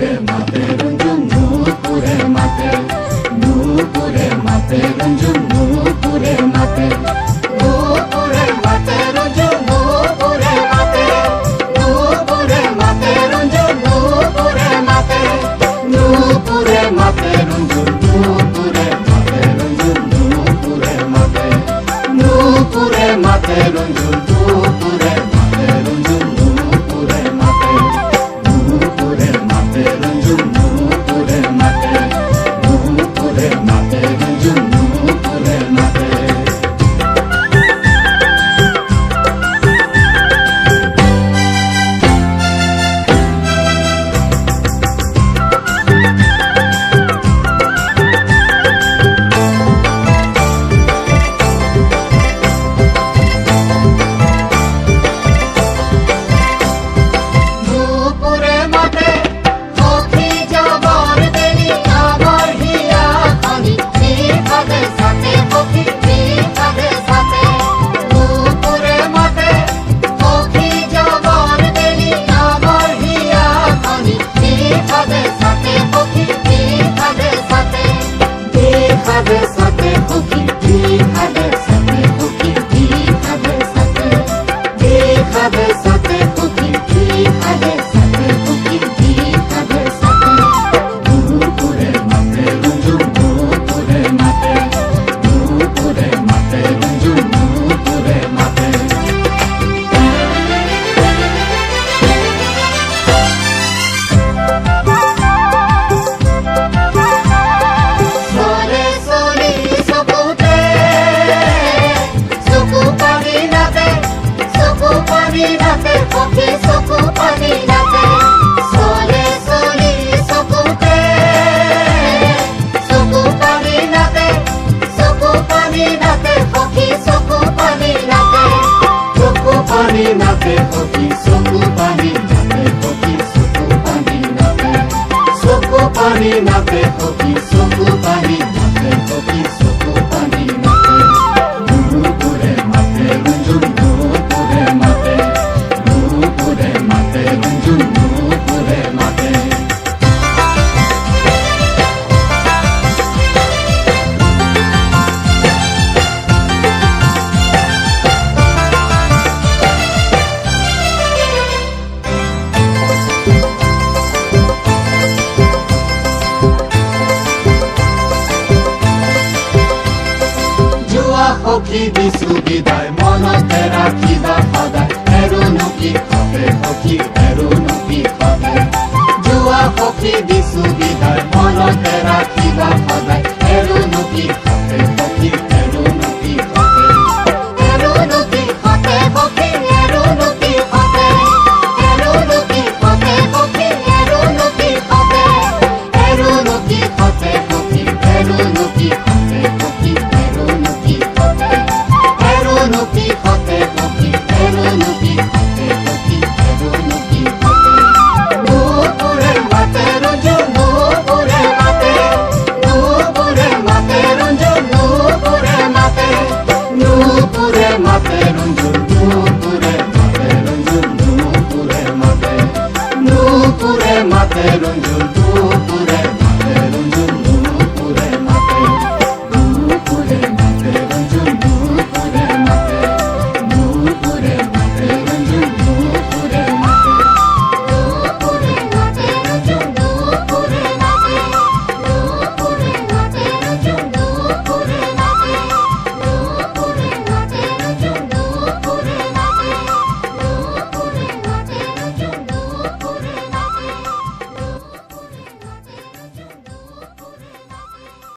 নূপুরে মাতে রঞ্জন নূপুরে মাতে নূপুরে মাতে রঞ্জন নূপুরে মাতে নূপুরে মাতে রঞ্জন নূপুরে মাতে নূপুরে মাতে রঞ্জন নূপুরে মাতে নূপুরে মাতে রঞ্জন নূপুরে মাতে রঞ্জন নূপুরে মাতে নূপুরে মাতে রঞ্জন নূপুরে মাতে রঞ্জন নূপুরে মাতে নূপুরে মাতে রঞ্জন নূপুরে মাতে নূপুরে মাতে রঞ্জন নূপুরে মাতে नाते होकी सोकू पानी नाते होकी सोकू पानी नाते सोकू पानी नाते होकी सोकू पानी नाते होकी सोकू पानी नाते नूपुरे माते रंजुन नूपुरे माते नूपुरे माते रंजुन नूपुरे माते होकी दिसु विदाय मनते राखिबा सदाय एरुनुकी खाते होकी एरुनुकी खाते जुआ होकी दिसु विदाय मनते राखिबा सदाय एरुनुकी खाते होकी एरुनुकी खाते एरुनुकी खाते होकी एरुनुकी खाते एरुनुकी खाते होकी एरुनुकी खाते एरुनुकी खाते होकी एरुनुकी खाते होकी एरुनुकी खाते एरुनुकी खाते होकी एरुनुकी खाते होकी एरुनुकी खाते नूपुरे माते रंजुन नूपुरे माते नूपुरे माते रंजुन नूपुरे माते नूपुरे माते रंजुन नूपुरे माते रंजुन नूपुरे माते नूपुरे माते रंजुन